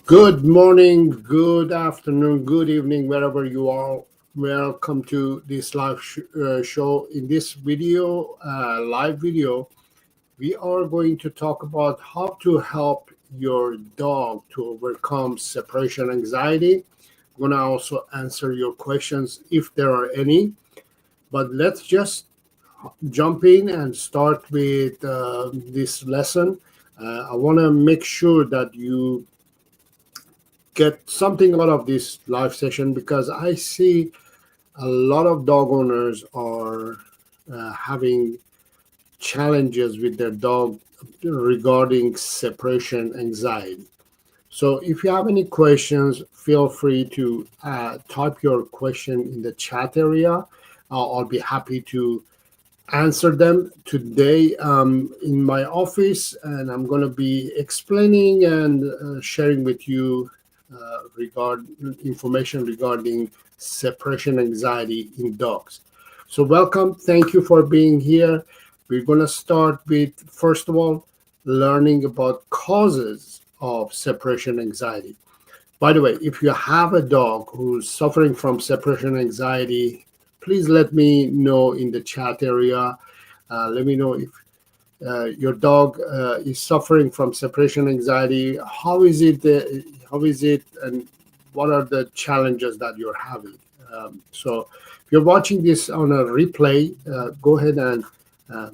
Good morning, good afternoon, good evening, wherever you are. Welcome to this show. In this live video, we are going to talk about how to help your dog to overcome separation anxiety. I'm going to also answer your questions if there are any. But let's just jump in and start with this lesson. I want to make sure that you get something out of this live session because I see a lot of dog owners are having challenges with their dog regarding separation anxiety. So if you have any questions, feel free to type your question in the chat area. I'll be happy to answer them today in my office, and I'm going to be explaining and sharing with you regard information regarding separation anxiety in dogs. So welcome, thank you for being here. We're going to start with, first of all, learning about causes of separation anxiety. By the way, if you have a dog who's suffering from separation anxiety, please let me know in the chat area. Let me know if your dog is suffering from separation anxiety. How is it? How is it? And what are the challenges that you're having? So, if you're watching this on a replay, go ahead and uh,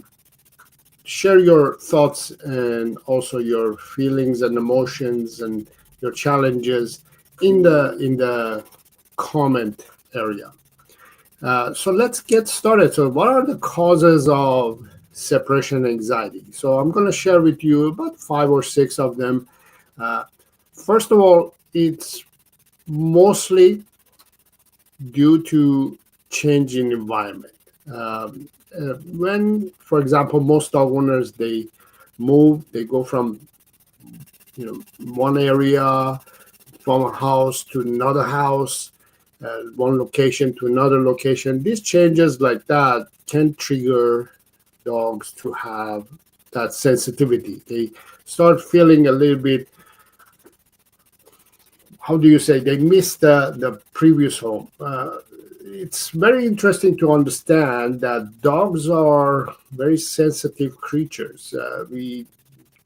share your thoughts and also your feelings and emotions and your challenges in the comment area. So let's get started. So what are the causes of separation anxiety? So I'm going to share with you about five or six of them. Uh, First of all, it's mostly due to change in environment. When, for example, most dog owners they go from one area, from a house to another house, one location to another location. These changes like that can trigger dogs to have that sensitivity. They start feeling a little bit, how do you say, they miss the previous home. It's very interesting to understand that dogs are very sensitive creatures. We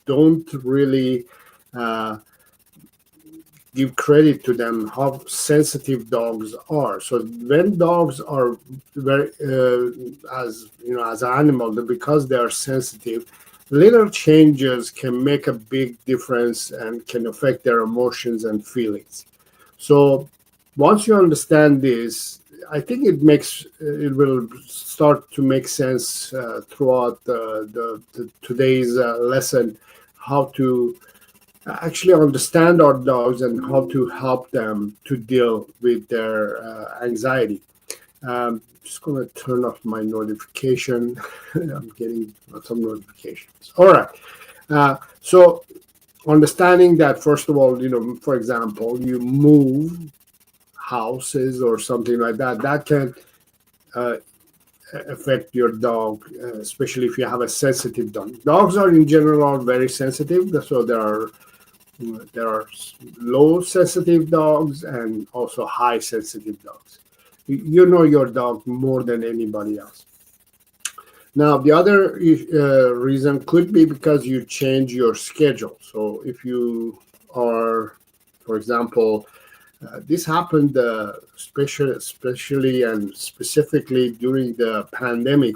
don't really uh, give credit to them how sensitive dogs are. So when dogs are very as as an animal, because they are sensitive, little changes can make a big difference and can affect their emotions and feelings. So once you understand this, I think it will start to make sense throughout the today's lesson, how to actually understand our dogs and how to help them to deal with their anxiety. Just going to turn off my notification. I'm getting some notifications. All right. So understanding that, first of all, for example, you move houses or something like that, that can uh, affect your dog, especially if you have a sensitive dog. Dogs are in general very sensitive, so there are low sensitive dogs and also high sensitive dogs. You know your dog more than anybody else. Now, the other reason could be because you change your schedule. So if you are, for example, this happened especially and specifically during the pandemic,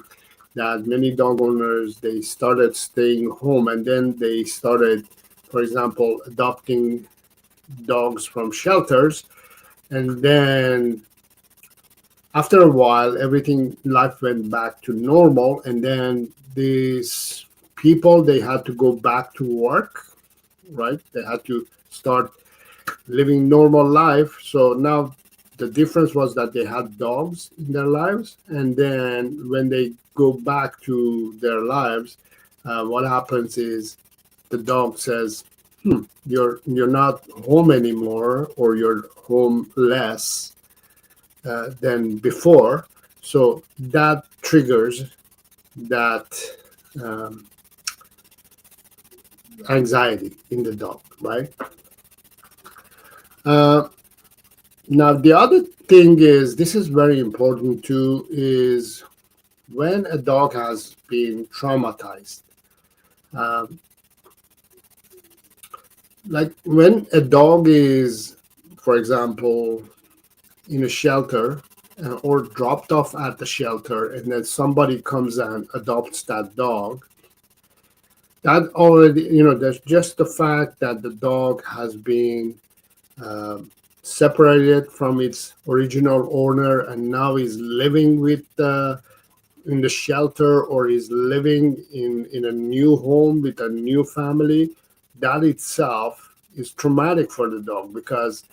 that many dog owners, they started staying home and then they started, for example, adopting dogs from shelters, and then after a while everything life went back to normal, and then these people, they had to go back to work, right? They had to start living normal life. So now the difference was that they had dogs in their lives, and then when they go back to their lives, what happens is the dog says, you're not home anymore, or you're home less than before. So that triggers that um, anxiety in the dog, right? Uh, Now, the other thing is, this is very important too, is when a dog has been traumatized. Um, like when a dog is, for example, in a shelter or dropped off at the shelter, and then somebody comes and adopts that dog, that already, there's just the fact that the dog has been um, separated from its original owner and now is living with in the shelter or is living in a new home with a new family. That itself is traumatic for the dog, because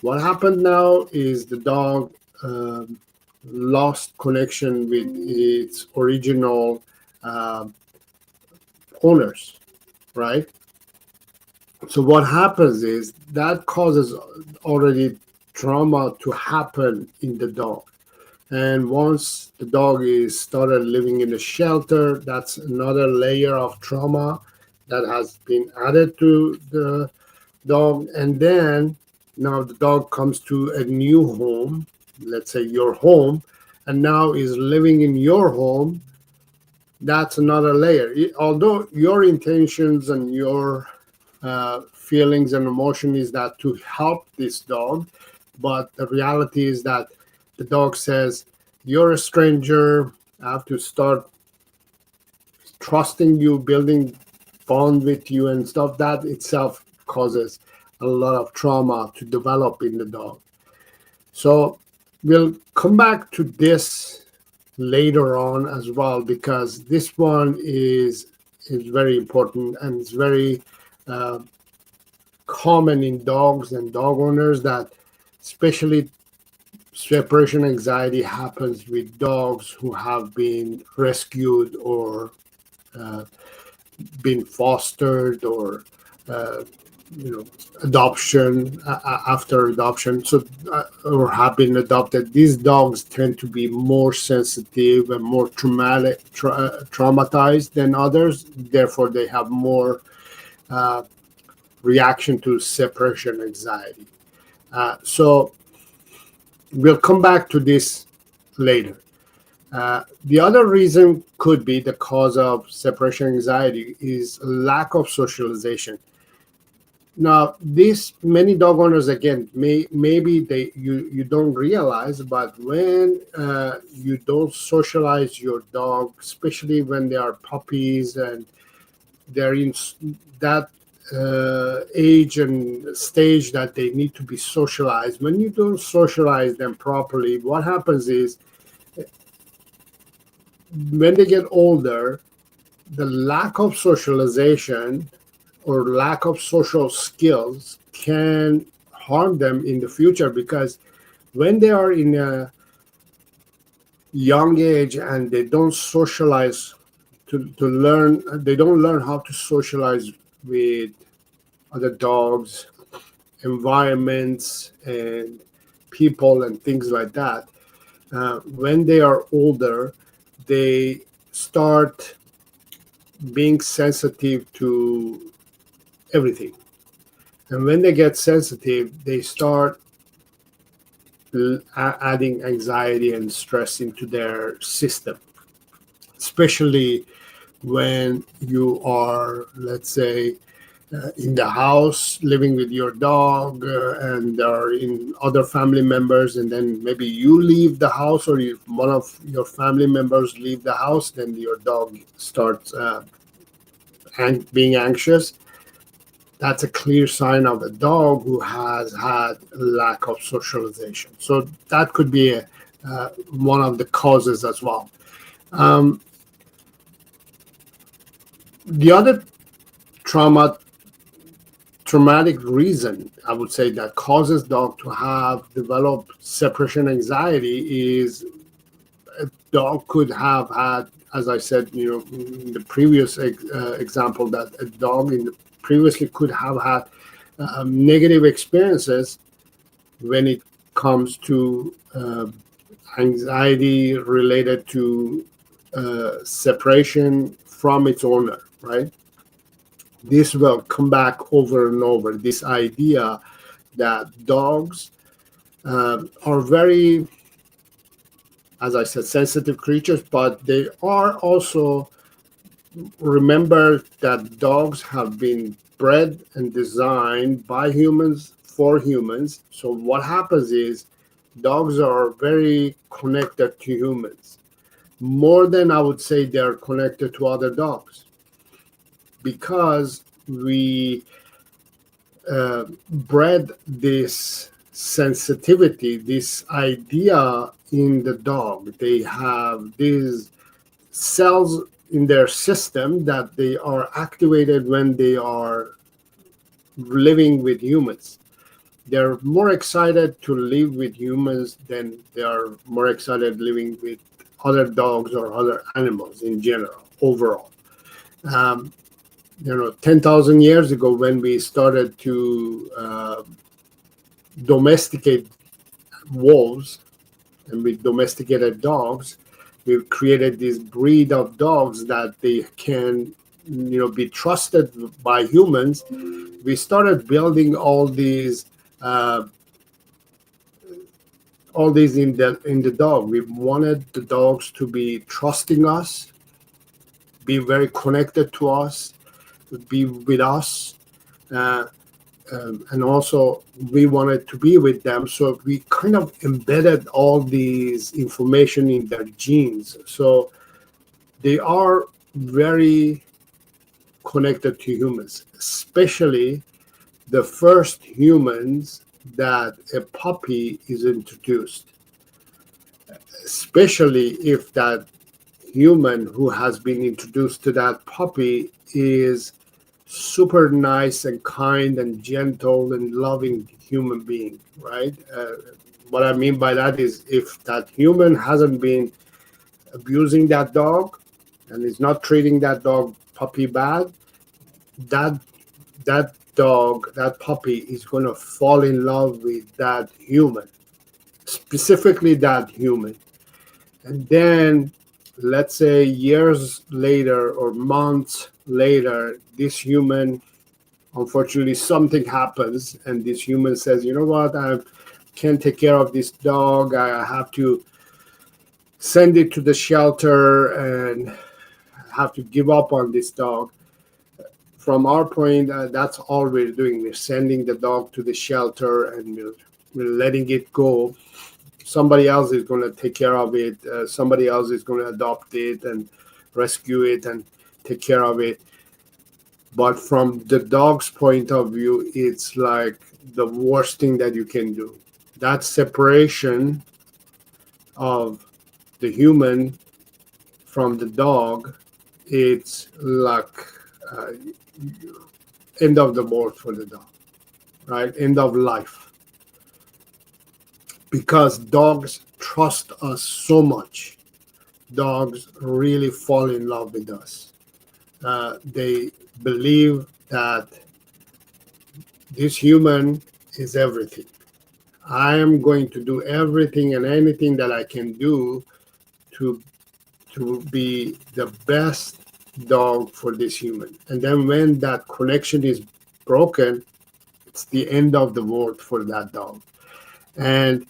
what happened now is the dog um, lost connection with its original um owners, right? So what happens is that causes already trauma to happen in the dog. And once the dog is started living in a shelter, that's another layer of trauma that has been added to the dog. And then now the dog comes to a new home, let's say your home, and now is living in your home. That's another layer. Although your intentions and your feelings and emotion is that to help this dog, but the reality is that the dog says, "You're a stranger. I have to start trusting you, building bond with you, and stuff." That itself causes a lot of trauma to develop in the dog. So we'll come back to this later on as well, because this one is very important, and it's very uh, common in dogs and dog owners, that especially separation anxiety happens with dogs who have been rescued or uh, been fostered, or uh, you know adoption, after adoption, so or have been adopted. These dogs tend to be more sensitive and more traumatized than others. Therefore, they have more uh, reaction to separation anxiety. So we'll come back to this later. The other reason could be the cause of separation anxiety is lack of socialization. Now, this many dog owners, again, maybe you don't realize, but when you don't socialize your dog, especially when they are puppies and they're in that age and stage that they need to be socialized. When you don't socialize them properly, what happens is when they get older, the lack of socialization or lack of social skills can harm them in the future, because when they are in a young age and they don't socialize to learn, they don't learn how to socialize with other dogs, environments, and people, and things like that. When they are older, they start being sensitive to everything. And when they get sensitive, they start adding anxiety and stress into their system, especially when you are, let's say, in the house living with your dog, and there are in other family members, and then maybe you leave the house, or one of your family members leave the house, then your dog starts being anxious. That's a clear sign of a dog who has had lack of socialization. So that could be one of the causes as well. Um, the other trauma traumatic reason, I would say, that causes dog to have developed separation anxiety is a dog could have had, as I said, in the previous example, that a dog in the previously could have had negative experiences when it comes to anxiety related to separation from its owner, right? This will come back over and over. This idea that dogs are very, as I said, sensitive creatures, but they are also, remember that dogs have been bred and designed by humans for humans. So what happens is dogs are very connected to humans, more than I would say they're connected to other dogs, because we bred this sensitivity, this idea in the dog. They have these cells in their system that they are activated when they are living with humans. They're more excited to live with humans than they are more excited living with other dogs or other animals in general, overall. Um, 10,000 years ago, when we started to domesticate wolves and we domesticated dogs, we created this breed of dogs that they can, be trusted by humans. We started building uh, all these in the dog. We wanted the dogs to be trusting us, be very connected to us, be with us, uh, and also we wanted to be with them. So we kind of embedded all these information in their genes. So they are very connected to humans, especially the first humans that a puppy is introduced, especially if that human who has been introduced to that puppy is super nice and kind and gentle and loving human being, right? What I mean by that is, if that human hasn't been abusing that dog and is not treating that dog puppy bad, that that dog, that puppy is going to fall in love with that human, specifically that human. And then, let's say years later or months later, this human, unfortunately, something happens, and this human says, you know what, I can't take care of this dog. I have to send it to the shelter and have to give up on this dog. From our point, that's all we're doing. We're sending the dog to the shelter and we're letting it go. Somebody else is going to take care of it. Somebody else is going to adopt it and rescue it and take care of it. But from the dog's point of view, it's like the worst thing that you can do. That separation of the human from the dog, it's like uh, end of the world for the dog, right? End of life. Because dogs trust us so much. Dogs really fall in love with us. They believe that this human is everything. I am going to do everything and anything that I can do to be the best dog for this human. And then when that connection is broken, it's the end of the world for that dog. And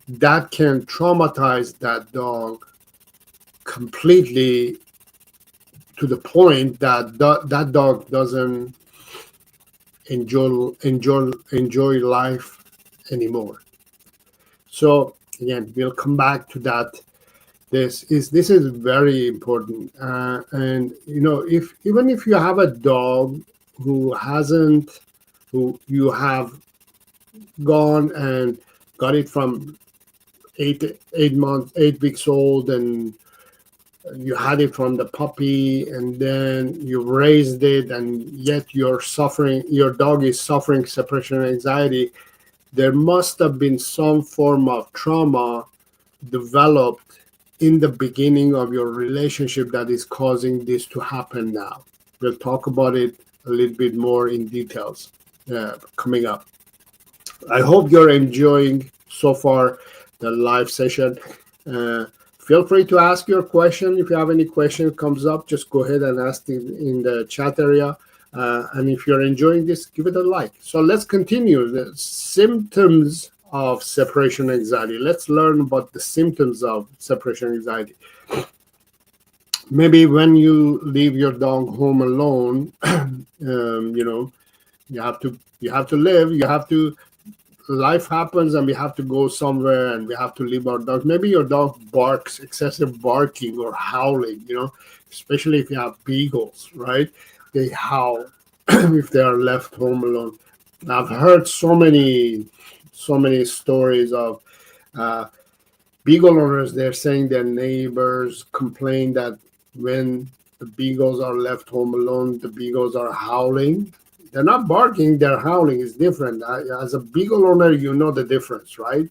that can traumatize that dog completely, to the point that that dog doesn't enjoy life anymore. So again, we'll come back to that. This is very important, and if even if you have a dog who hasn't, who you have gone and got it from 8 months, 8 weeks old, and you had it from the puppy, and then you raised it, and yet your dog is suffering separation anxiety, there must have been some form of trauma developed in the beginning of your relationship that is causing this to happen now. We'll talk about it a little bit more in details coming up. I hope you're enjoying so far the live session. Feel free to ask your question. If you have any question comes up, just go ahead and ask it in the chat area. And if you're enjoying this, give it a like. So let's continue the symptoms of separation anxiety. Let's learn about the symptoms of separation anxiety. Maybe when you leave your dog home alone, you know, you have to live. You have to life happens, and we have to go somewhere, and we have to leave our dog. Maybe your dog barks, excessive barking or howling. Especially if you have beagles, right? They howl if they are left home alone. I've heard so many stories of uh, beagle owners. They're saying their neighbors complain that when the beagles are left home alone, the beagles are howling. They're not barking, they're howling. It's different. As a beagle owner, you know the difference, right?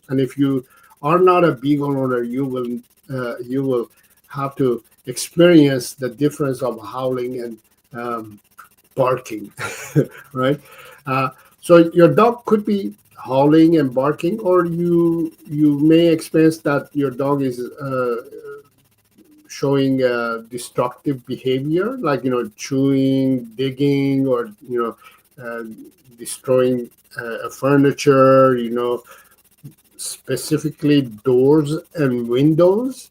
And if you are not a beagle owner, you will have to experience the difference of howling and barking, right? Uh, so your dog could be howling and barking, or you may experience that your dog is showing destructive behavior, like chewing, digging, or uh, destroying furniture. Specifically doors and windows.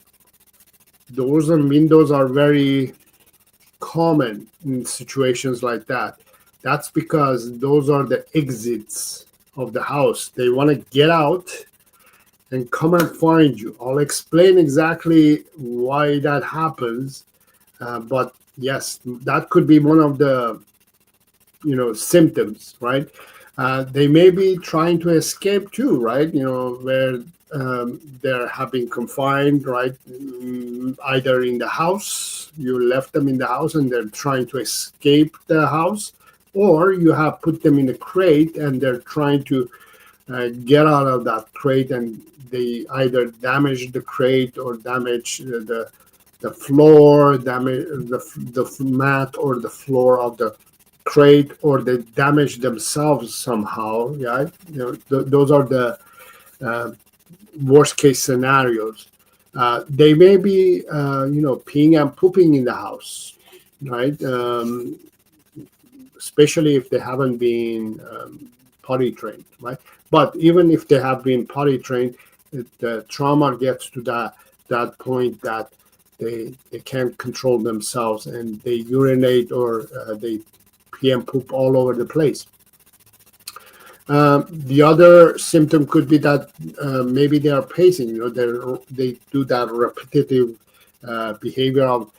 Doors and windows are very common in situations like that. That's because those are the exits of the house. They want to get out and come and find you. I'll explain exactly why that happens. But yes, that could be one of the symptoms, right? They may be trying to escape too, right? Where they're having confined, right? Either in the house, you left them in the house and they're trying to escape the house, or you have put them in a crate and they're trying to get out of that crate, and they either damage the crate or damage the floor, damage the mat or the floor of the crate, or they damage themselves somehow. Yeah, those are the uh, worst case scenarios. They may be, peeing and pooping in the house, right? Especially if they haven't been potty trained, right? But even if they have been potty trained, the trauma gets to that point that they can't control themselves and they urinate, or they pee and poop all over the place. The other symptom could be that maybe they are pacing. They do that repetitive behavior of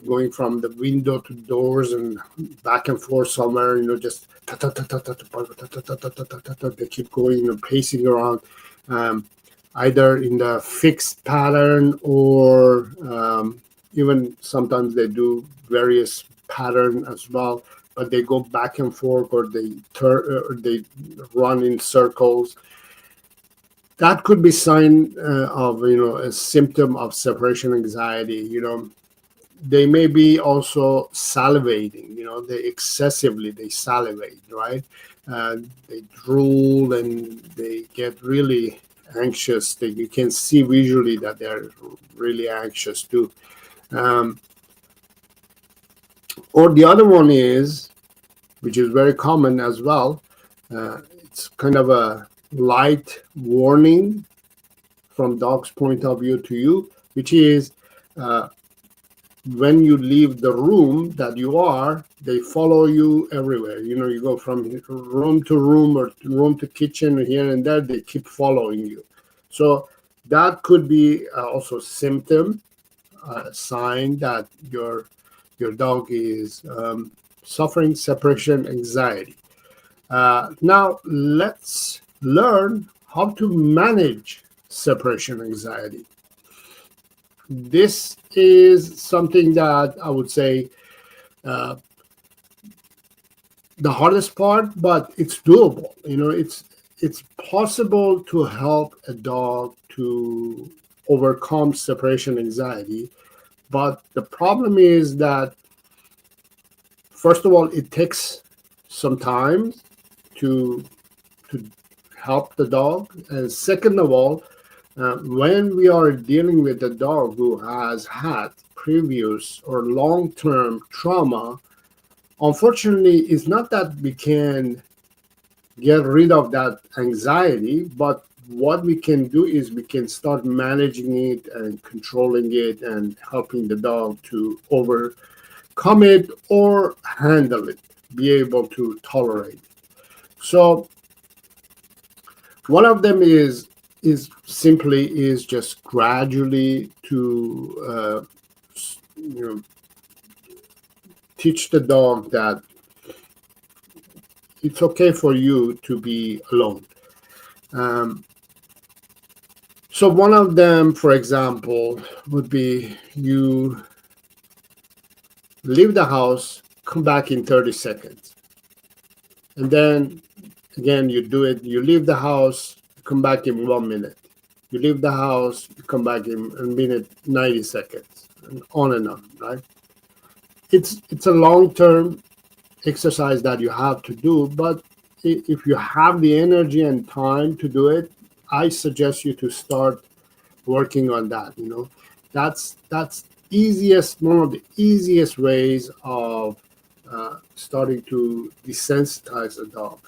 going from the window to doors and back and forth somewhere. Just they keep going, pacing around, either in the fixed pattern, or even sometimes they do various pattern as well, but they go back and forth, or they run in circles. That could be sign of a symptom of separation anxiety. They may be also salivating. They salivate, right? They drool and they get really anxious. You can see visually that they're really anxious too. Or the other one is, which is very common as well, it's kind of a light warning from dog's point of view to you, which is when you leave the room that you are, they follow you everywhere. You go from room to room, or room to kitchen, here and there. They keep following you. So that could be also symptom, sign that your dog is suffering separation anxiety. Now let's learn how to manage separation anxiety. This is something that I would say the hardest part, but it's doable. It's possible to help a dog to overcome separation anxiety, but the problem is that, first of all, it takes some time to help the dog, and second of all, when we are dealing with a dog who has had previous or long-term trauma, Unfortunately, it's not that we can get rid of that anxiety, but what we can do is we can start managing it and controlling it and helping the dog to overcome it or handle it, be able to tolerate it. So one of them is simply is just gradually to you know teach the dog that it's okay for you to be alone. Um, so one of them, for example, would be you leave the house, come back in 30 seconds. And then again, you do it, you leave the house, come back in 1 minute. You leave the house, you come back in a minute, 90 seconds, and on, right? It's a long-term exercise that you have to do, but if you have the energy and time to do it, I suggest you to start working on that. That's easiest one of the easiest ways of starting to desensitize a dog.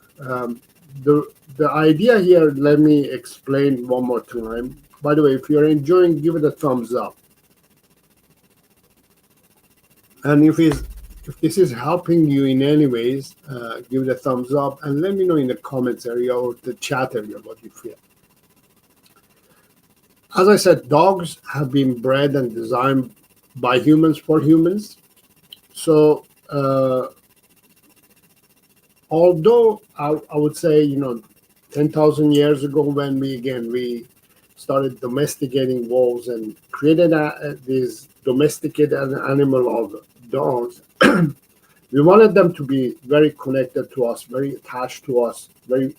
The idea here, let me explain one more time. By the way, if you're enjoying, give it a thumbs up. And if this is helping you in any ways, give it a thumbs up and let me know in the comments area or the chat area what you feel. As I said, dogs have been bred and designed by humans for humans. So although I would say, 10,000 years ago when we started domesticating wolves and created this domesticated animal of dogs, we wanted them to be very connected to us, very attached to us, very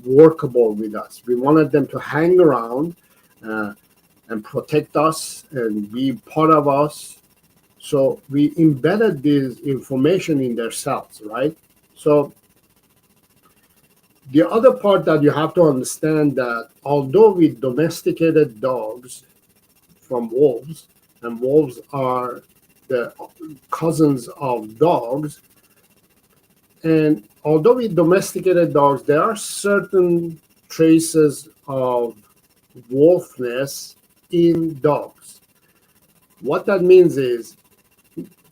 workable with us. We wanted them to hang around and protect us and be part of us. So we embedded this information in their cells, right? So the other part that you have to understand that although we domesticated dogs from wolves, and wolves are the cousins of dogs, and although we domesticated dogs, there are certain traces of wolfness in dogs. What that means is,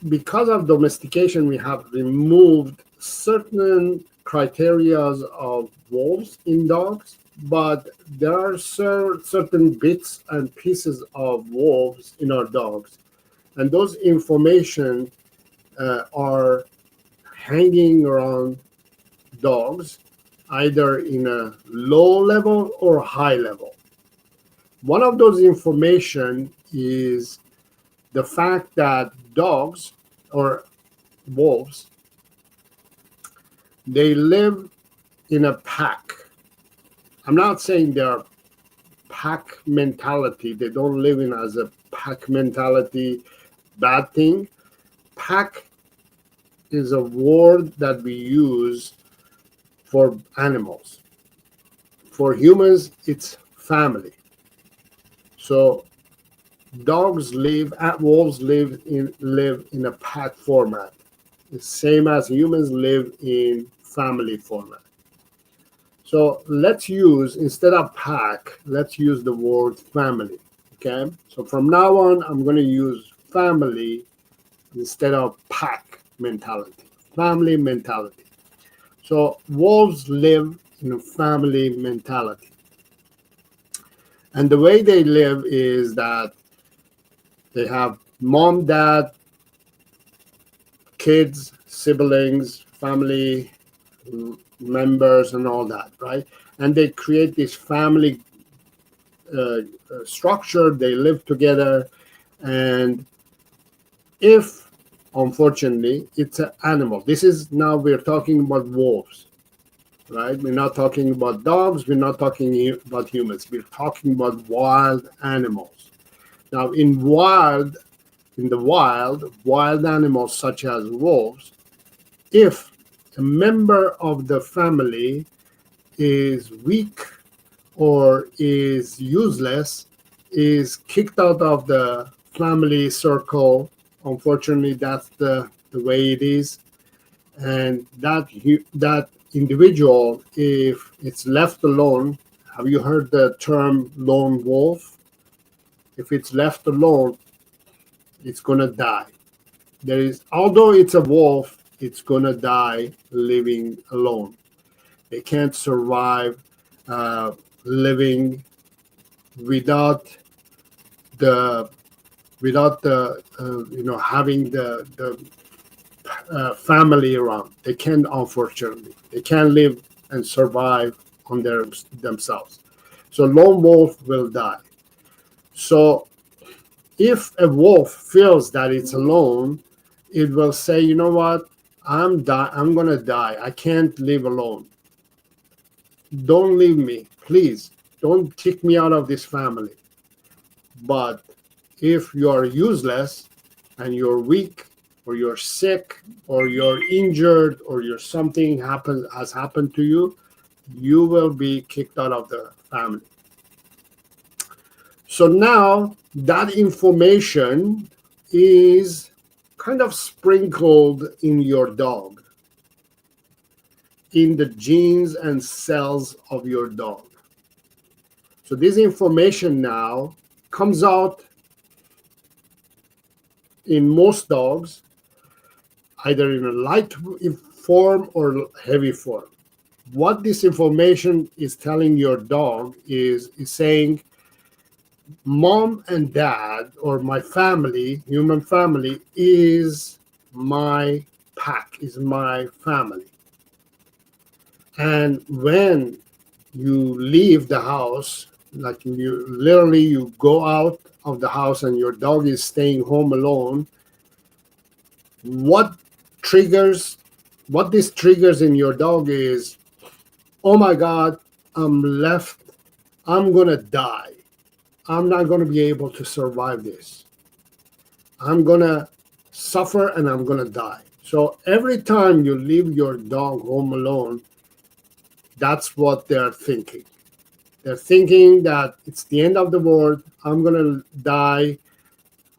because of domestication, we have removed certain criteria of wolves in dogs, but there are certain bits and pieces of wolves in our dogs, and those information are hanging around dogs, either in a low level or high level. One of those information is the fact that dogs or wolves, they live in a pack. I'm not saying they're pack mentality. They don't live in as a pack mentality, bad thing. Pack is a word that we use for animals. For humans, it's family. So wolves live in a pack format, the same as humans live in family format. So let's use, instead of pack, let's use the word family. Okay, so from now on, I'm going to use family instead of pack mentality, family mentality. So wolves live in a family mentality. And the way they live is that they have mom, dad, kids, siblings, family members, and all that, right? And they create this family structure. They live together. And if, unfortunately, it's an animal, this is now we're talking about wolves, right? We're not talking about dogs. We're not talking about humans. We're talking about wild animals. Now, in the wild animals such as wolves, if a member of the family is weak or is useless, is kicked out of the family circle, unfortunately, that's the way it is. and that individual, if it's left alone, have you heard the term lone wolf? If it's left alone, it's gonna die. There is, although it's a wolf, it's gonna die living alone. They can't survive uh, living without the having the family around. They can't, unfortunately. They can't live and survive on themselves. So lone wolf will die. So if a wolf feels that it's alone, it will say, you know what, I'm gonna die. I can't live alone. Don't leave me, please. Don't kick me out of this family. But if you are useless and you're weak, or you're sick, or you're injured, or something has happened to you, you will be kicked out of the family. So now that information is kind of sprinkled in your dog, in the genes and cells of your dog. So this information now comes out in most dogs, either in a light form or heavy form. What this information is telling your dog is saying, mom and dad, or my family, human family, is my pack, is my family. And when you leave the house, like you go out of the house and your dog is staying home alone, what this triggers in your dog is, oh my God, I'm left, I'm gonna die. I'm not gonna be able to survive this. I'm gonna suffer and I'm gonna die. So every time you leave your dog home alone, that's what they're thinking. They're thinking that it's the end of the world. I'm gonna die.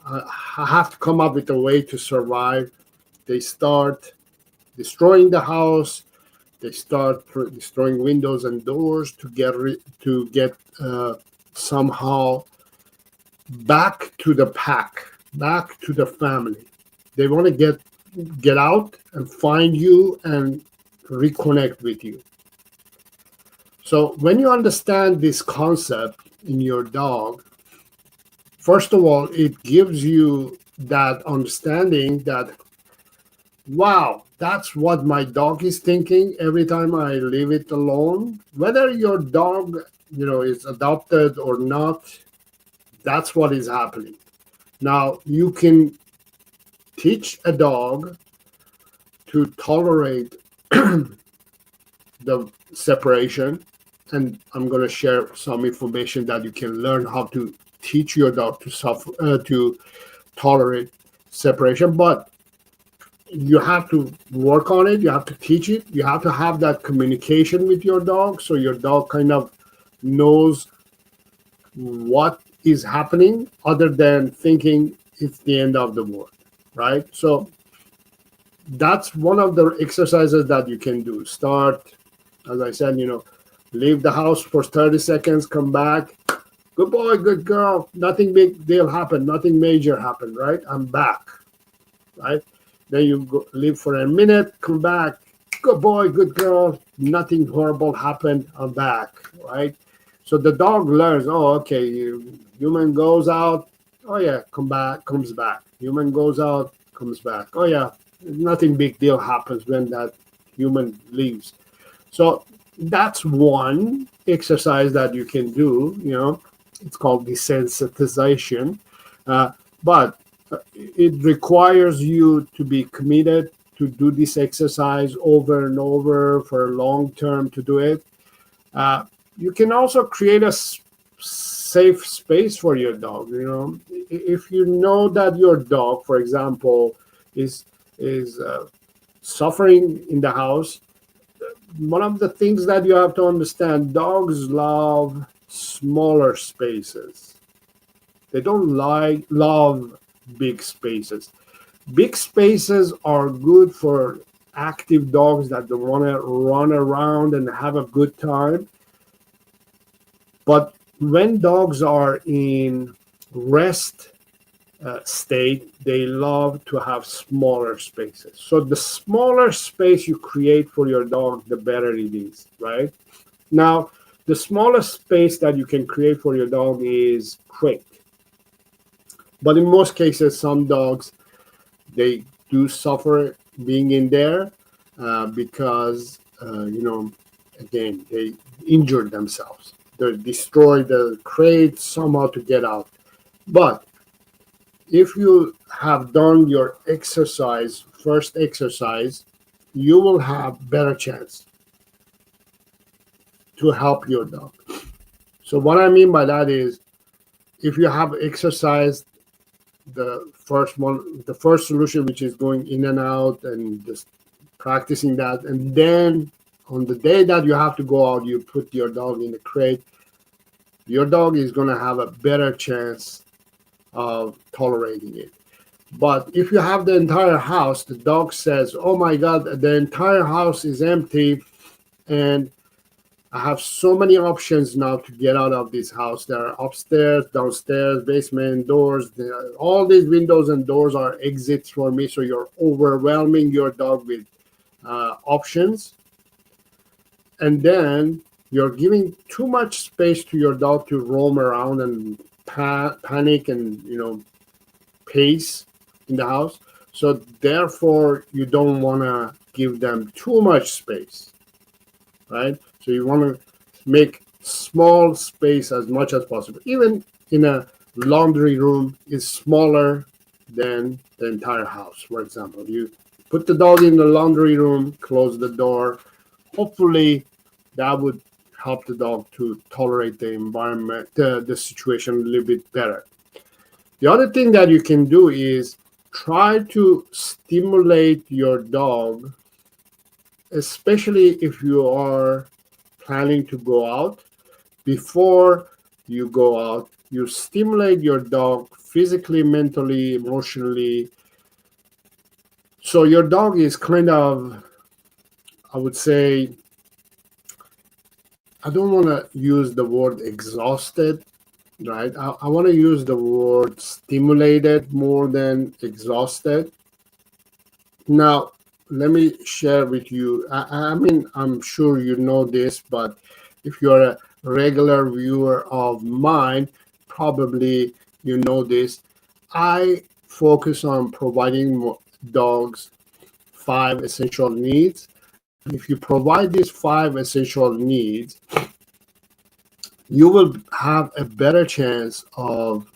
I have to come up with a way to survive. They start destroying the house. They start destroying windows and doors to get somehow back to the pack, back to the family. They want to get out and find you and reconnect with you. So when you understand this concept in your dog, first of all, it gives you that understanding that, wow, that's what my dog is thinking every time I leave it alone. Whether your dog, is adopted or not, that's what is happening. Now, you can teach a dog to tolerate the separation, and I'm going to share some information that you can learn how to teach your dog to tolerate separation. But you have to work on it. You have to teach it. You have to have that communication with your dog, so your dog kind of knows what is happening, other than thinking it's the end of the world, right? So that's one of the exercises that you can do. Start, as I said, leave the house for 30 seconds, come back. Good boy, good girl. Nothing big deal happened. Nothing major happened, right? I'm back, right? Then you leave for a minute, come back. Good boy, good girl. Nothing horrible happened. I'm back, right? So the dog learns, oh, okay, human goes out. Oh, yeah, comes back. Human goes out, comes back. Oh, yeah, nothing big deal happens when that human leaves. So that's one exercise that you can do. It's called desensitization. But it requires you to be committed to do this exercise over and over for long term to do it. You can also create a safe space for your dog. If you know that your dog, for example, is suffering in the house, one of the things that you have to understand, dogs love smaller spaces. They don't love big spaces. Big spaces are good for active dogs that want to run around and have a good time. But when dogs are in rest state, they love to have smaller spaces. So the smaller space you create for your dog, the better it is, right? Now, the smallest space that you can create for your dog is great. But in most cases, some dogs, they do suffer being in there because, again, they injured themselves. They destroy the crate somehow to get out. But if you have done your exercise, first exercise, you will have better chance to help your dog. So what I mean by that is, if you have exercised the first solution, which is going in and out and just practicing that, and then on the day that you have to go out, you put your dog in the crate, your dog is going to have a better chance of tolerating it. But if you have the entire house, the dog says, oh my God, the entire house is empty, and I have so many options now to get out of this house. There are upstairs, downstairs, basement, doors. All these windows and doors are exits for me. So you're overwhelming your dog with options. And then you're giving too much space to your dog to roam around and panic and, pace in the house. So therefore, you don't want to give them too much space, right? So you want to make small space as much as possible. Even in a laundry room is smaller than the entire house. For example, you put the dog in the laundry room, close the door. Hopefully that would help the dog to tolerate the environment, the situation a little bit better. The other thing that you can do is try to stimulate your dog, especially if you are planning to go out. Before you go out, you stimulate your dog physically, mentally, emotionally. So your dog is kind of, I would say, I don't want to use the word exhausted, right? I want to use the word stimulated more than exhausted. Now, let me share with you. I mean, I'm sure you know this, but if you're a regular viewer of mine, probably you know this. I focus on providing dogs 5 essential needs. If you provide these 5 essential needs, you will have a better chance of,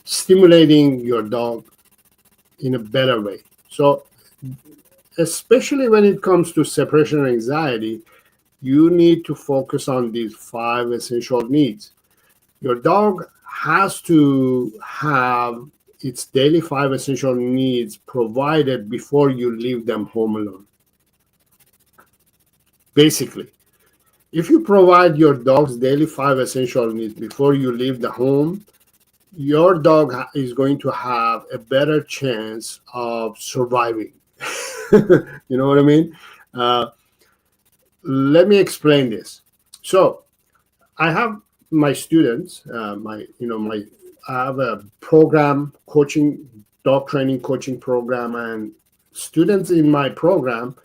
stimulating your dog in a better way. So, especially when it comes to separation anxiety, you need to focus on these 5 essential needs. Your dog has to have its daily 5 essential needs provided before you leave them home alone. Basically, if you provide your dog's daily 5 essential needs before you leave the home, your dog is going to have a better chance of surviving. You know what I mean? Let me explain this. So, I have my students. I have a program, dog training coaching program, and students in my program.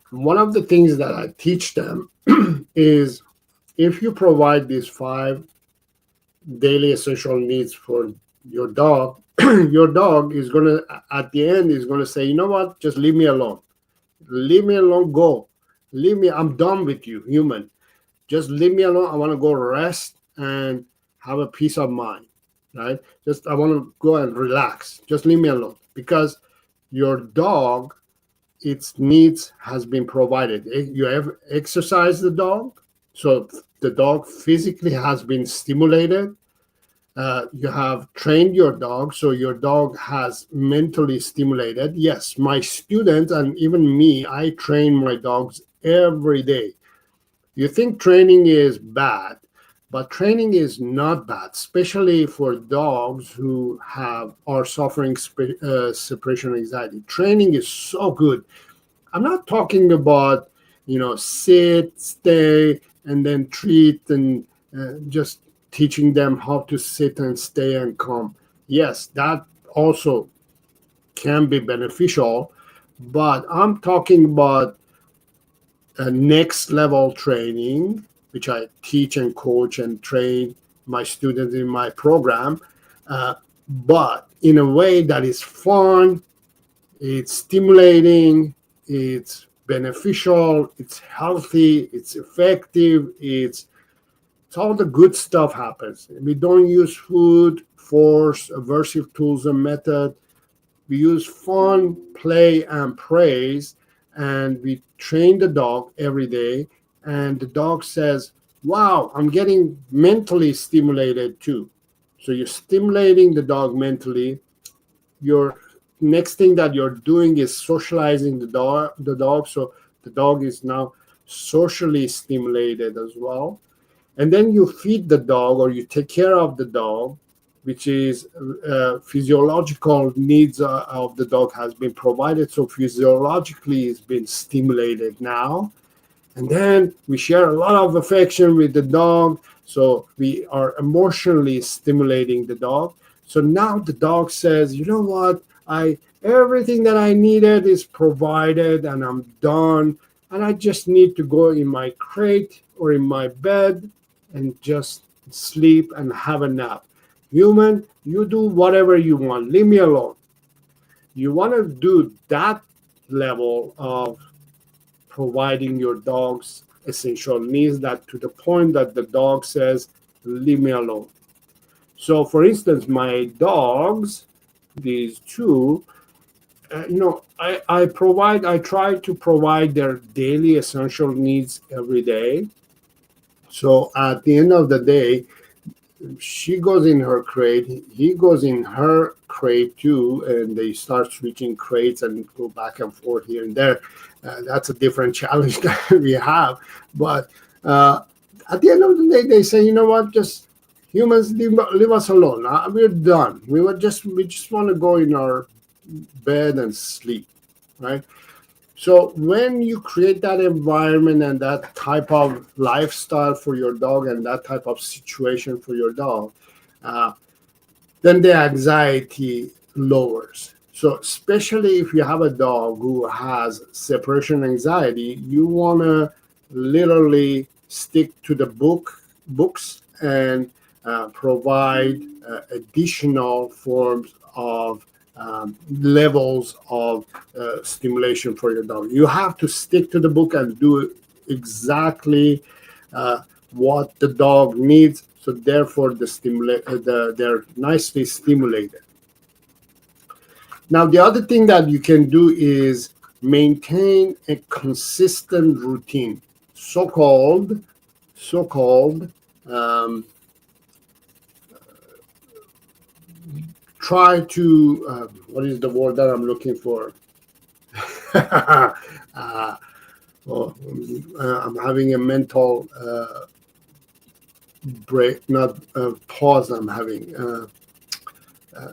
One of the things that I teach them is, if you provide these 5 daily essential needs for your dog, your dog is going to, at the end, is going to say, you know what, just leave me alone. Leave me alone, go. Leave me, I'm done with you, human. Just leave me alone. I want to go rest and have a peace of mind, right? I want to go and relax. Just leave me alone. Because your dog, its needs has been provided. You have exercised the dog, so the dog physically has been stimulated. You have trained your dog, so your dog has mentally stimulated. Yes, my students and even me, I train my dogs every day. You think training is bad, But training is not bad, especially for dogs who are suffering separation anxiety. Training is so good. I'm not talking about, sit, stay, and then treat, and just teaching them how to sit and stay and come. Yes, that also can be beneficial, but I'm talking about next level training, which I teach and coach and train my students in my program, but in a way that is fun, it's stimulating, it's beneficial, it's healthy, it's effective, it's all the good stuff happens. We don't use food, force, aversive tools and method. We use fun, play, and praise, and we train the dog every day. And the dog says, "Wow, I'm getting mentally stimulated too." So you're stimulating the dog mentally. Your next thing that you're doing is socializing the dog. So the dog is now socially stimulated as well. And then you feed the dog or you take care of the dog, which is physiological needs of the dog has been provided. So physiologically it's been stimulated now. And then we share a lot of affection with the dog. So we are emotionally stimulating the dog. So now the dog says, you know what? I Everything that I needed is provided and I'm done. And I just need to go in my crate or in my bed and just sleep and have a nap. Human, you do whatever you want. Leave me alone. You want to do that level of providing your dog's essential needs, that to the point that the dog says, leave me alone. So for instance, my dogs, these two, I try to provide their daily essential needs every day. So at the end of the day, she goes in her crate, he goes in her crate too, and they start switching crates and go back and forth here and there. That's a different challenge that we have. But at the end of the day, they say, you know what, just humans leave us alone. We're done. We just want to go in our bed and sleep, right? So when you create that environment and that type of lifestyle for your dog and that type of situation for your dog, uh, then the anxiety lowers. So especially if you have a dog who has separation anxiety, you want to literally stick to the books and provide additional forms of levels of stimulation for your dog. You have to stick to the book and do exactly what the dog needs. So therefore, they're nicely stimulated. Now, the other thing that you can do is maintain a consistent routine, so-called. Um, Try to what is the word that I'm looking for? uh, I'm having a mental break, not pause. I'm having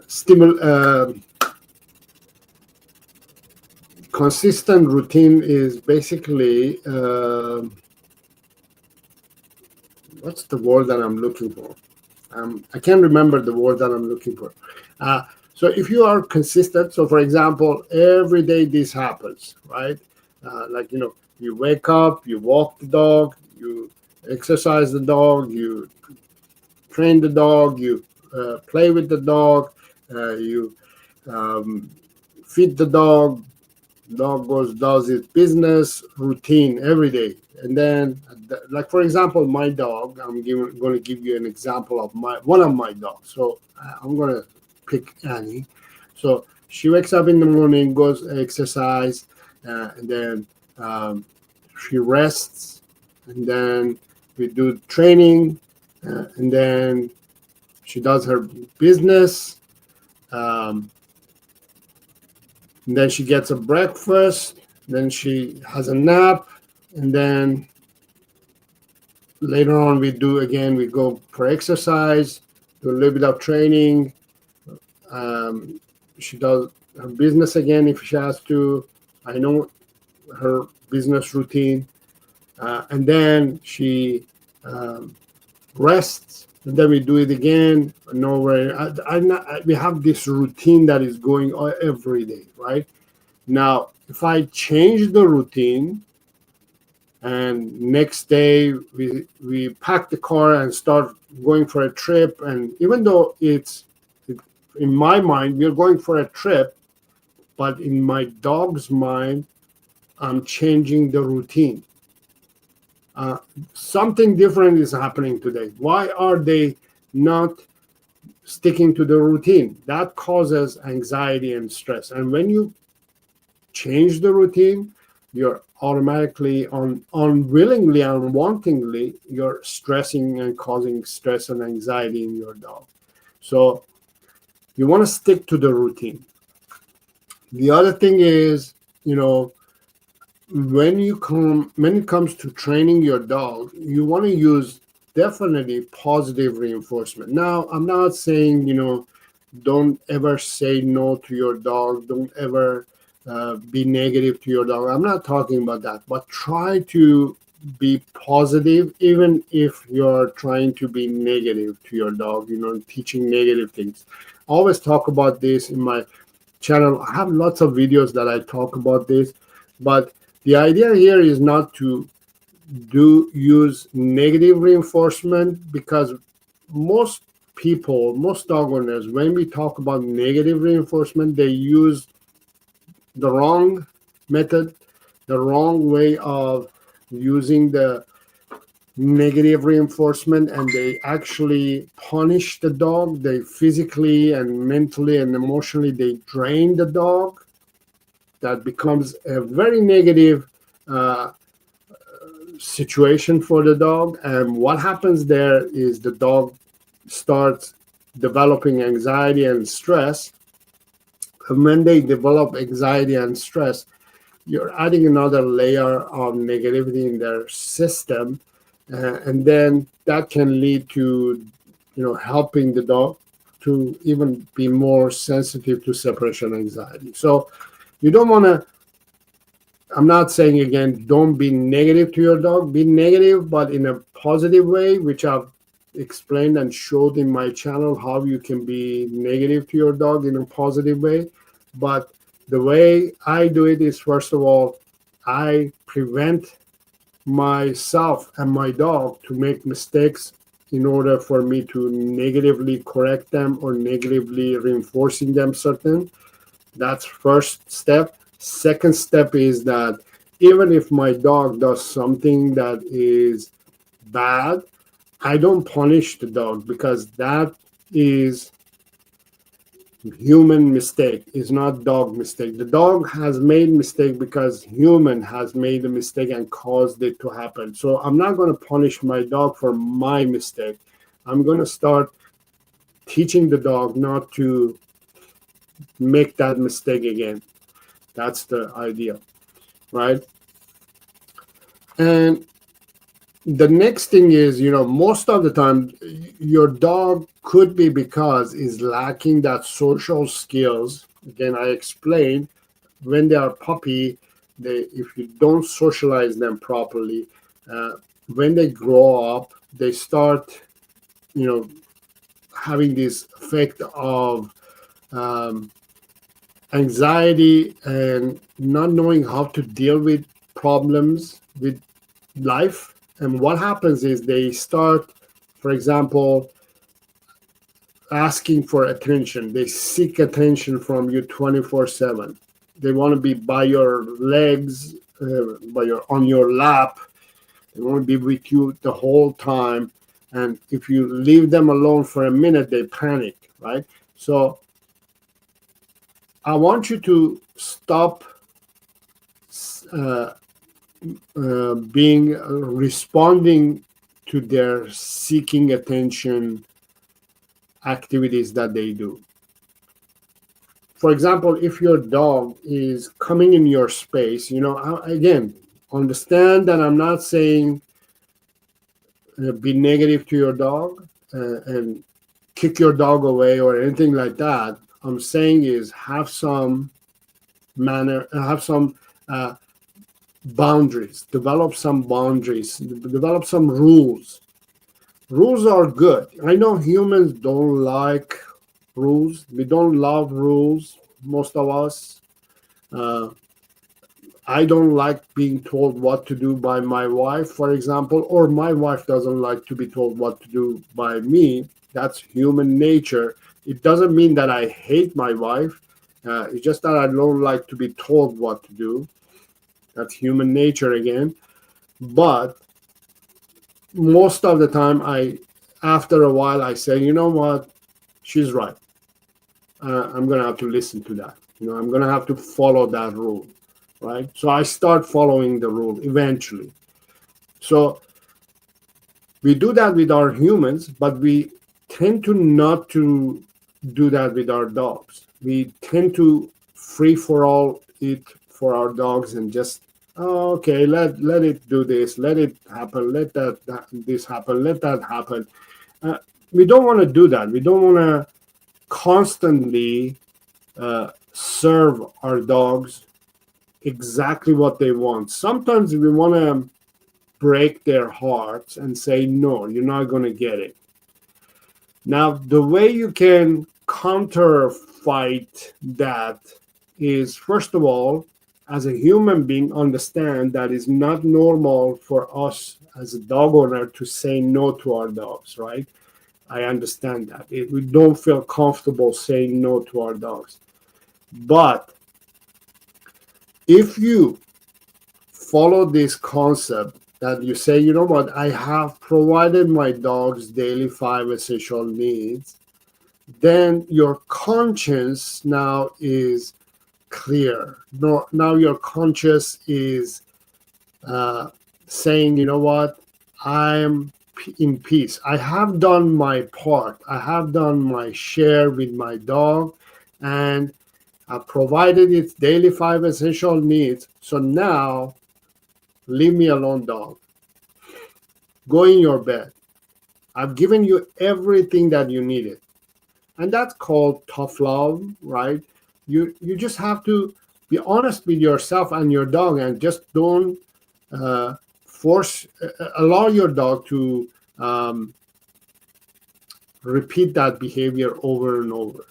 stimul. Consistent routine is basically what's the word that I'm looking for? I can't remember the word that I'm looking for. So if you are consistent, so for example, every day this happens, right? Like, you wake up, you walk the dog, you exercise the dog, you train the dog, you play with the dog, you um, feed the dog goes, does its business routine every day. And then, like for example, my dog, going to give you an example of one of my dogs. So I'm going to pick Annie. So she wakes up in the morning, goes exercise, and then she rests, and then we do training, and then she does her business. Um, and then she gets a breakfast, then she has a nap, and then Later on, we go for exercise, do a little bit of training. Um, she does her business again if she has to. I know her business routine. And then she um, rests, and then we do it again. Nowhere. We have this routine that is going on every day, right? Now, if I change the routine, and next day we pack the car and start going for a trip, and even though in my mind we're going for a trip, but in my dog's mind I'm changing the routine. uh, Something different is happening today. Why are they not sticking to the routine? That causes anxiety and stress. And when you change the routine, you're automatically unwillingly, unwantingly, you're stressing and causing stress and anxiety in your dog. So you want to stick to the routine. The other thing is, you know, when it comes to training your dog, you want to use definitely positive reinforcement. Now, I'm not saying, don't ever say no to your dog, don't ever be negative to your dog. I'm not talking about that, but try to be positive even if you're trying to be negative to your dog, teaching negative things. I always talk about this in my channel. I have lots of videos that I talk about this, but the idea here is not to use negative reinforcement, because most most dog owners, when we talk about negative reinforcement, they use the wrong method, the wrong way of using the negative reinforcement, and they actually punish the dog. They physically and mentally and emotionally they drain the dog. That becomes a very negative uh, situation for the dog. And what happens there is the dog starts developing anxiety and stress. And when they develop anxiety and stress, you're adding another layer of negativity in their system. And then that can lead to, helping the dog to even be more sensitive to separation anxiety. So you don't want to, I'm not saying again, don't be negative to your dog. Be negative, but in a positive way, which I've explained and showed in my channel how you can be negative to your dog in a positive way. But the way I do it is, first of all, I prevent myself and my dog to make mistakes in order for me to negatively correct them or negatively reinforcing them certain. That's first step. Second step is that even if my dog does something that is bad, I don't punish the dog, because that is human mistake, is not dog mistake. The dog has made mistake because human has made a mistake and caused it to happen. So I'm not going to punish my dog for my mistake. I'm going to start teaching the dog not to make that mistake again. That's the idea, right? And the next thing is, most of the time your dog could be because is lacking that social skills. Again, I explained, when they are puppy, if you don't socialize them properly, uh, when they grow up, they start, having this effect of um, anxiety and not knowing how to deal with problems with life. And what happens is they start, for example, asking for attention. They seek attention from you 24/7. They want to be by your legs, on your lap. They want to be with you the whole time. And if you leave them alone for a minute, they panic, right? So I want you to stop uh, being responding to their seeking attention activities that they do. For example, if your dog is coming in your space, again, understand that I'm not saying be negative to your dog and kick your dog away or anything like that. I'm saying is have some manner, have some uh, boundaries, develop some boundaries, develop some rules. Rules are good. I know humans don't like rules. We don't love rules, most of us. Uh, I don't like being told what to do by my wife, for example, or my wife doesn't like to be told what to do by me. That's human nature. It doesn't mean that I hate my wife. It's just that I don't like to be told what to do. That's human nature again. But most of the time, after a while, I say, you know what? She's right. I'm going to have to listen to that. I'm going to have to follow that rule, right? So I start following the rule eventually. So we do that with our humans, but we tend to not to do that with our dogs. We tend to free for all it for our dogs and just, oh, okay, let it do this, let it happen, let this happen, let that happen. We don't want to do that. We don't want to constantly serve our dogs exactly what they want. Sometimes we want to break their hearts and say, no, you're not going to get it. Now, the way you can counter fight that is, first of all, as a human being, understand that it's not normal for us as a dog owner to say no to our dogs, right? I understand that. We don't feel comfortable saying no to our dogs. But if you follow this concept that you say, you know what, I have provided my dogs daily 5 essential needs, then your conscience now is clear. Now your conscience is saying, you know what, I'm in peace. I have done my part. I have done my share with my dog, and I've provided its daily 5 essential needs. So now, leave me alone, dog. Go in your bed. I've given you everything that you needed. And that's called tough love, right? You just have to be honest with yourself and your dog, and just don't allow your dog to repeat that behavior over and over.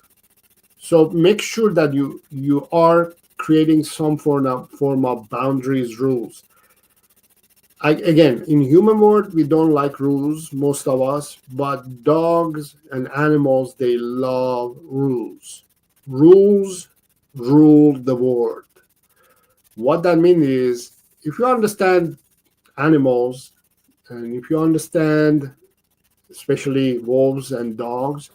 So make sure that you are creating some form of boundaries, rules. Again, in human world, we don't like rules, most of us, but dogs and animals, they love rules. Rules rule the world. What that means is, if you understand animals, and if you understand especially wolves and dogs,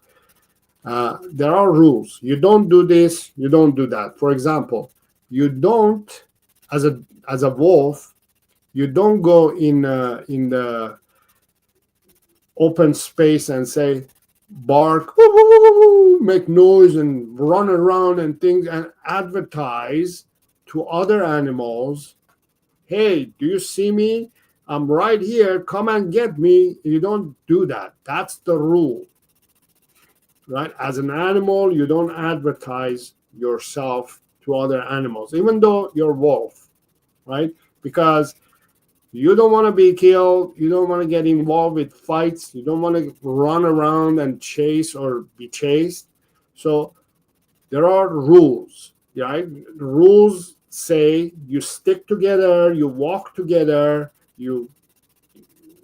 there are rules. You don't do this, you don't do that. For example, you don't, as a wolf, you don't go in the open space and say, bark, woo, woo, woo, woo, make noise and run around and things, and advertise to other animals, hey, do you see me? I'm right here. Come and get me. You don't do that. That's the rule, right? As an animal, you don't advertise yourself to other animals, even though you're wolf, right? Because you don't want to be killed. You don't want to get involved with fights. You don't want to run around and chase or be chased. So there are rules, right? The rules say you stick together, you walk together, you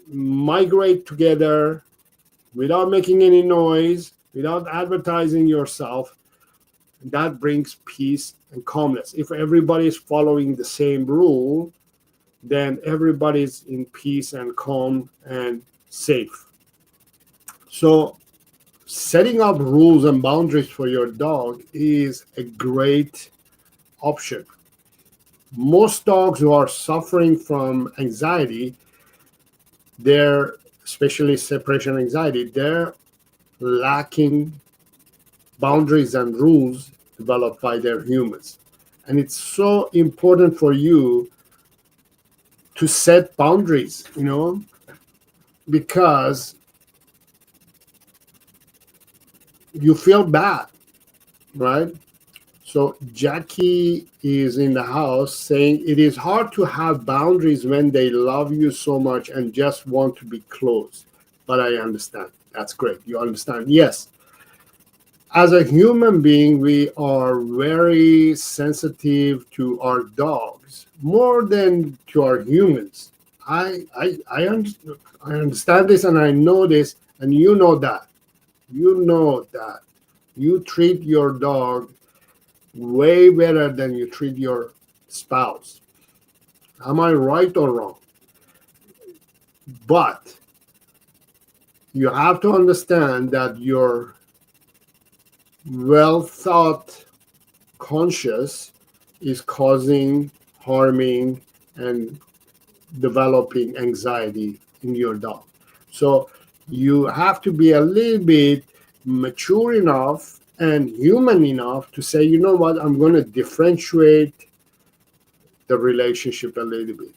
migrate together without making any noise, without advertising yourself. That brings peace and calmness. If everybody is following the same rule, then everybody's in peace and calm and safe. So setting up rules and boundaries for your dog is a great option. Most dogs who are suffering from anxiety, they're, especially separation anxiety, they're lacking boundaries and rules developed by their humans. And it's so important for you to set boundaries, because you feel bad, right? So Jackie is in the house saying it is hard to have boundaries when they love you so much and just want to be close. But I understand. That's great. You understand. Yes. As a human being, we are very sensitive to our dogs more than to our humans. I understand this and I know this, and you know that. You know that. You treat your dog way better than you treat your spouse. Am I right or wrong? But you have to understand that your well thought conscious is causing, harming, and developing anxiety in your dog. So you have to be a little bit mature enough and human enough to say, you know what, I'm going to differentiate the relationship a little bit.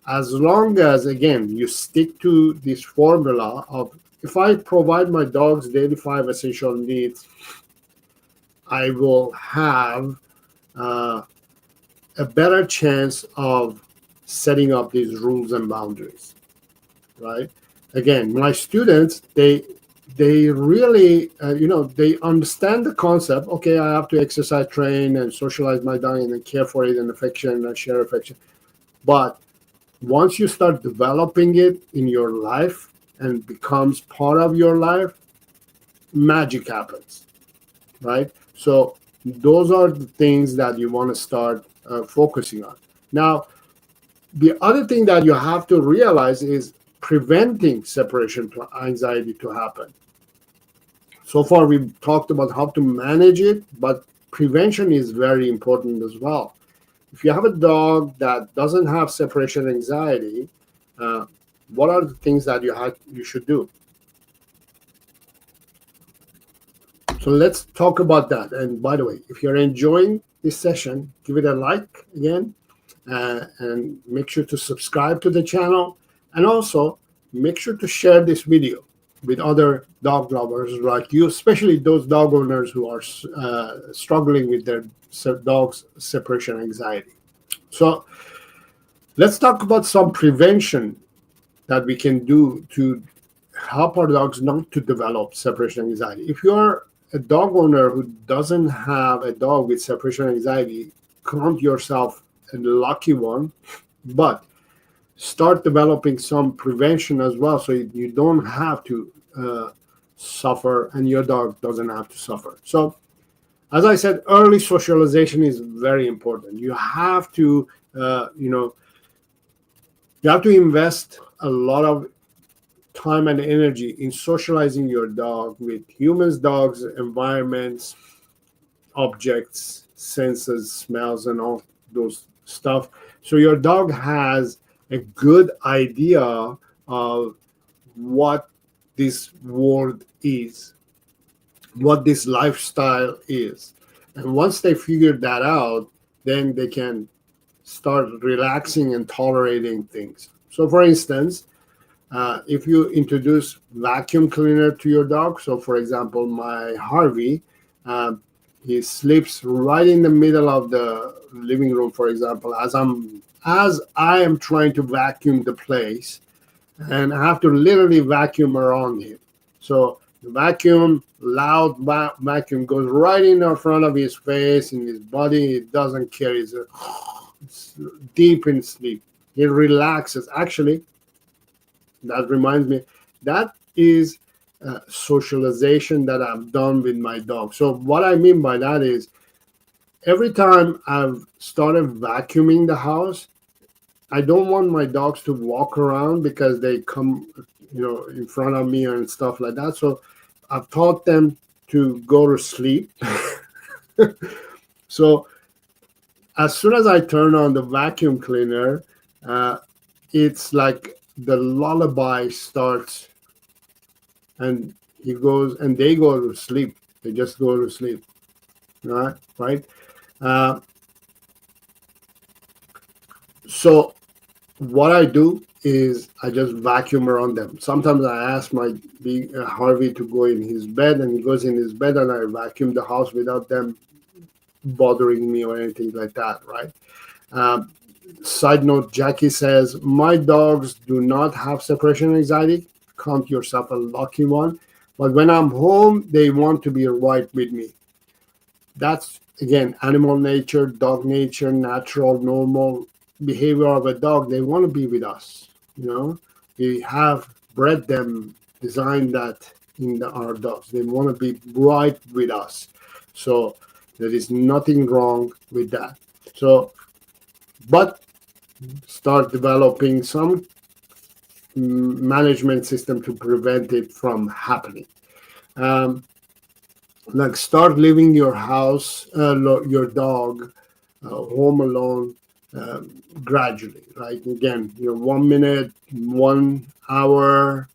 As long as, again, you stick to this formula of if I provide my dog's daily 5 essential needs, I will have uh, a better chance of setting up these rules and boundaries, right? Again, my students, they really, they understand the concept. Okay, I have to exercise, train, and socialize my dog, and care for it, and affection, and share affection. But once you start developing it in your life and becomes part of your life, magic happens, right? So those are the things that you want to start focusing on. Now, the other thing that you have to realize is preventing separation to anxiety to happen. So far, we've talked about how to manage it, but prevention is very important as well. If you have a dog that doesn't have separation anxiety, uh, what are the things that you should do? So let's talk about that. And by the way, if you're enjoying this session, give it a like again, and make sure to subscribe to the channel, and also make sure to share this video with other dog lovers like you, especially those dog owners who are struggling with their dog's separation anxiety. So let's talk about some prevention that we can do to help our dogs not to develop separation anxiety. If you're a dog owner who doesn't have a dog with separation anxiety, count yourself a lucky one, but start developing some prevention as well so you don't have to suffer and your dog doesn't have to suffer. So as I said, early socialization is very important. You have to invest a lot of time and energy in socializing your dog with humans, dogs, environments, objects, senses, smells, and all those stuff. So your dog has a good idea of what this world is, what this lifestyle is. And once they figure that out, then they can start relaxing and tolerating things. So for instance, if you introduce vacuum cleaner to your dog, so for example, my Harvey, he sleeps right in the middle of the living room, for example, as I am trying to vacuum the place, and I have to literally vacuum around him. So the vacuum, loud vacuum, goes right in the front of his face, in his body. It doesn't care. It's deep in sleep. He relaxes. Actually, that reminds me, that is socialization that I've done with my dog. So what I mean by that is every time I've started vacuuming the house, I don't want my dogs to walk around because they come, in front of me and stuff like that. So I've taught them to go to sleep. So as soon as I turn on the vacuum cleaner, it's like the lullaby starts, and they go to sleep. They just go to sleep, right? So what I do is I just vacuum around them. Sometimes I ask my big Harvey to go in his bed, and he goes in his bed, and I vacuum the house without them bothering me or anything like that, right? Um, Side note, Jackie says, my dogs do not have separation anxiety. Count yourself a lucky one. But when I'm home, they want to be right with me. That's, again, animal nature, dog nature, natural, normal behavior of a dog. They want to be with us. You know, we have bred them, designed that in our dogs. They want to be right with us. So there is nothing wrong with that. So, but start developing some management system to prevent it from happening. Um, like start leaving your house, your dog, home alone gradually. Right? Again, 1 minute, 1 hour,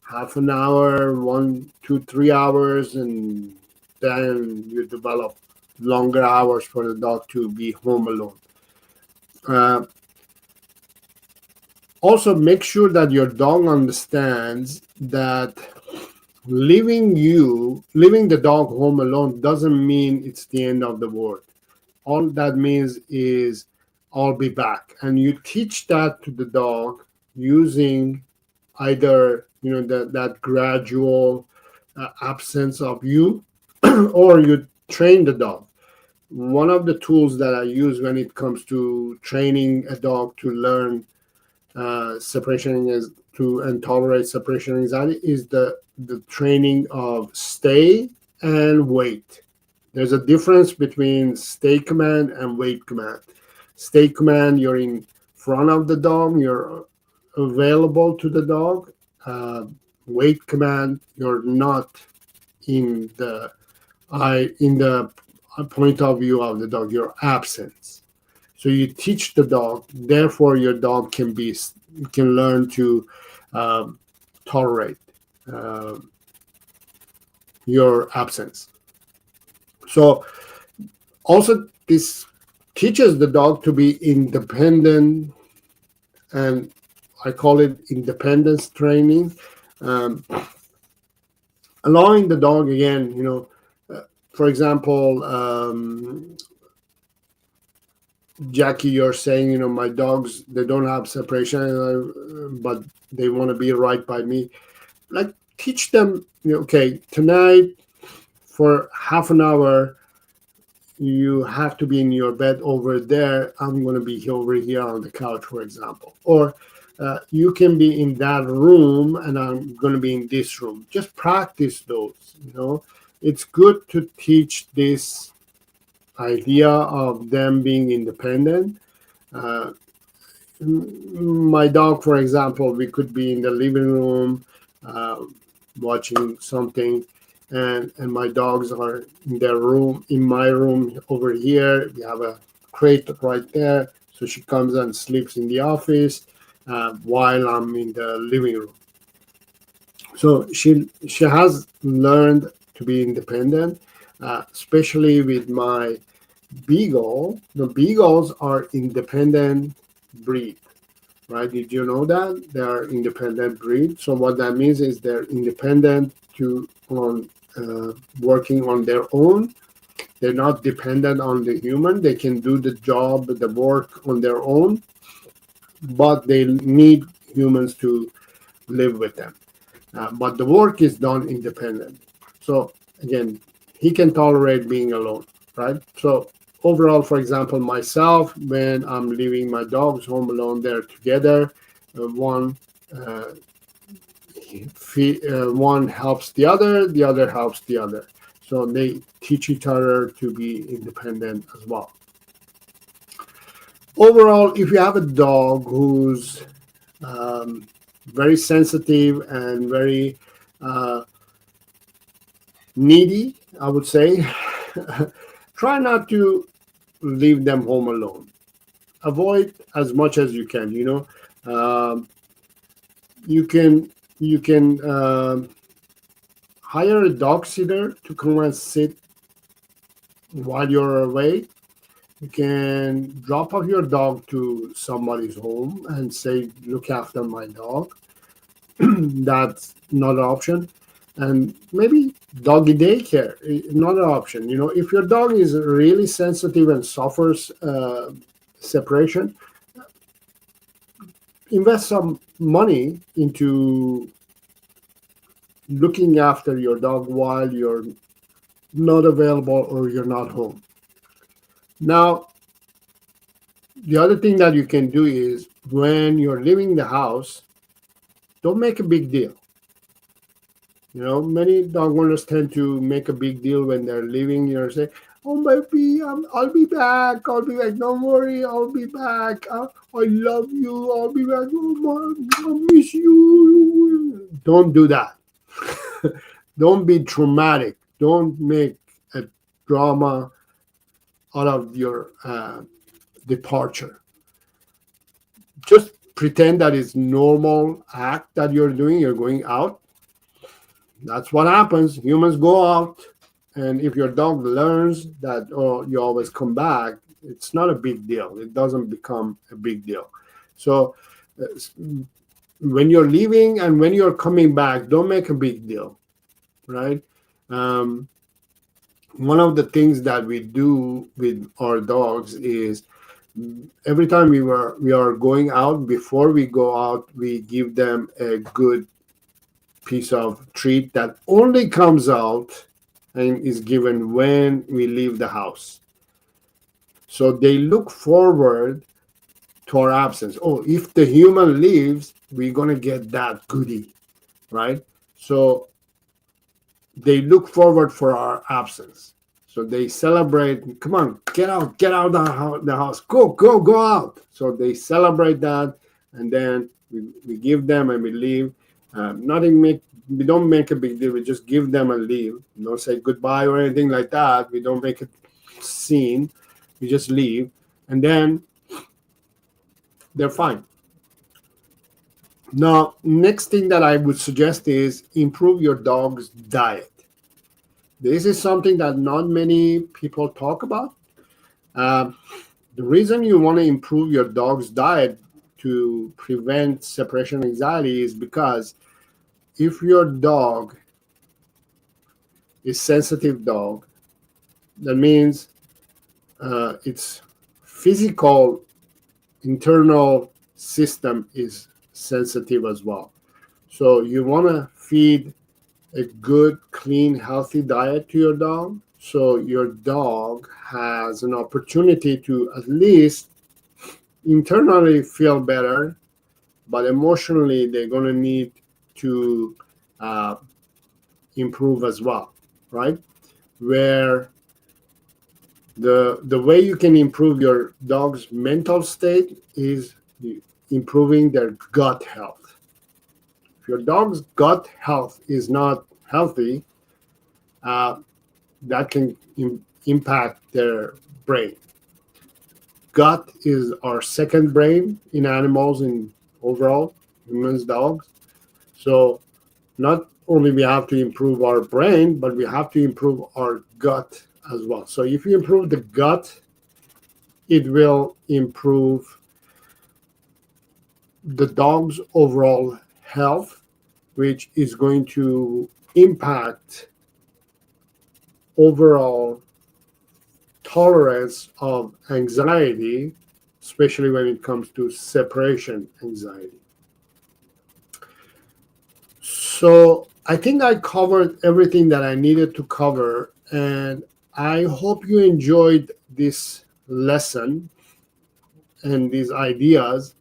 half an hour, 1, 2, 3 hours, and then you develop longer hours for the dog to be home alone. Uh, Also, make sure that your dog understands that leaving the dog home alone doesn't mean it's the end of the world. All that means is I'll be back. And you teach that to the dog using either that gradual absence of you, or you train the dog. One of the tools that I use when it comes to training a dog to learn separation is to and tolerate separation anxiety is the training of stay and wait. There's a difference between stay command and wait command. Stay command, you're in front of the dog, you're available to the dog. Wait command, you're not in the point of view of the dog, you're absent. So you teach the dog, therefore your dog can learn to um, tolerate uh, your absence. So also this teaches the dog to be independent, and I call it independence training. Um, Allowing the dog again, for example, Jackie, you're saying, my dogs, they don't have separation, but they want to be right by me. Like, teach them, okay, tonight for half an hour, you have to be in your bed over there. I'm going to be over here on the couch, for example. Or you can be in that room and I'm going to be in this room. Just practice those. It's good to teach this idea of them being independent. Uh, my dog, for example, we could be in the living room uh, watching something, and my dogs are in their room, in my room over here. We have a crate right there, so she comes and sleeps in the office while I'm in the living room. So she has learned to be independent, especially with my beagle. The beagles are independent breed, right? Did you know that they are independent breed? So what that means is they're independent to on working on their own. They're not dependent on the human. They can do the job, the work on their own, but they need humans to live with them. But the work is done independent. So again, he can tolerate being alone, right? So overall, for example, myself, when I'm leaving my dogs home alone, they're together. One one helps the other helps the other. So they teach each other to be independent as well. Overall, if you have a dog who's very sensitive and very uh, needy, I would say, try not to leave them home alone. Avoid as much as you can. You can hire a dog sitter to come and sit while you're away. You can drop off your dog to somebody's home and say, look after my dog. That's not an option. And maybe doggy daycare, another option. If your dog is really sensitive and suffers separation, invest some money into looking after your dog while you're not available or you're not home. Now, the other thing that you can do is when you're leaving the house, don't make a big deal. Many dog owners tend to make a big deal when they're leaving. Say, "Oh, baby, I'll be back. I'll be back. Don't worry, I'll be back. I love you. I'll be back. Oh, I miss you." Don't do that. Don't be dramatic. Don't make a drama out of your departure. Just pretend that it's normal act that you're doing. You're going out. That's what happens. Humans go out, and if your dog learns that, oh, you always come back, it's not a big deal. It doesn't become a big deal. So when you're leaving and when you're coming back, don't make a big deal, right? One of the things that we do with our dogs is every time we are going out, before we go out, we give them a good piece of treat that only comes out and is given when we leave the house. So they look forward to our absence. Oh, if the human leaves, we're going to get that goodie, right? So they look forward for our absence. So they celebrate. Come on, get out the house. Go out. So they celebrate that, and then we give them and we leave. We don't make a big deal. We just give them and leave. We don't say goodbye or anything like that. We don't make a scene. We just leave, and then they're fine. Now, next thing that I would suggest is improve your dog's diet. This is something that not many people talk about. The reason you want to improve your dog's diet to prevent separation anxiety is because if your dog is sensitive dog, that means its physical internal system is sensitive as well. So you want to feed a good, clean, healthy diet to your dog, so your dog has an opportunity to at least internally feel better, but emotionally they're going to need to improve as well, right? Where the way you can improve your dog's mental state is improving their gut health. If your dog's gut health is not healthy, that can impact their brain. Gut is our second brain in animals, in overall humans, dogs. So not only we have to improve our brain, but we have to improve our gut as well. So if you improve the gut, it will improve the dog's overall health, which is going to impact overall tolerance of anxiety, especially when it comes to separation anxiety. So I think I covered everything that I needed to cover, and I hope you enjoyed this lesson and these ideas,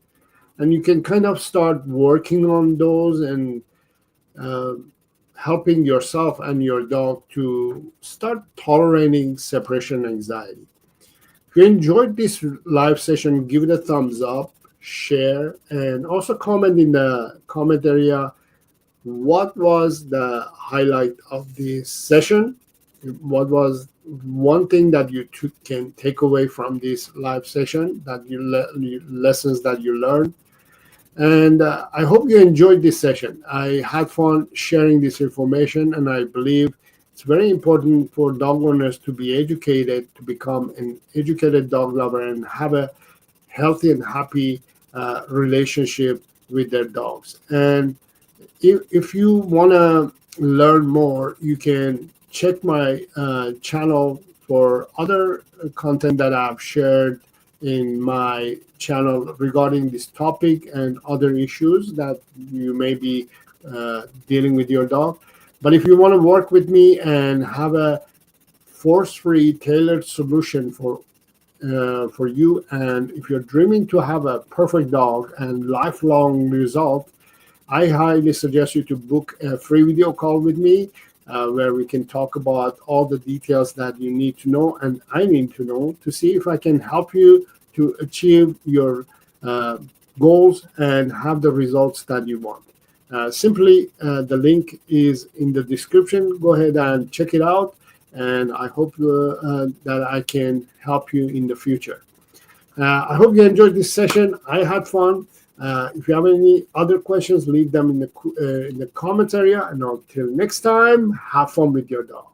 and you can kind of start working on those and helping yourself and your dog to start tolerating separation anxiety. If you enjoyed this live session, give it a thumbs up, share, and also comment in the comment area what was the highlight of this session. What was one thing that you can take away from this live session, that lessons that you learned. And I hope you enjoyed this session. I had fun sharing this information, and I believe it's very important for dog owners to be educated, to become an educated dog lover and have a healthy and happy relationship with their dogs. And if you want to learn more, you can check my channel for other content that I've shared in my channel regarding this topic and other issues that you may be dealing with your dog. But if you want to work with me and have a force-free, tailored solution for you, and if you're dreaming to have a perfect dog and lifelong result, I highly suggest you to book a free video call with me where we can talk about all the details that you need to know and I need to know to see if I can help you to achieve your goals and have the results that you want. Simply, the link is in the description. Go ahead and check it out, and I hope that I can help you in the future. I hope you enjoyed this session. I had fun. If you have any other questions, leave them in the comments area. And until next time, have fun with your dog.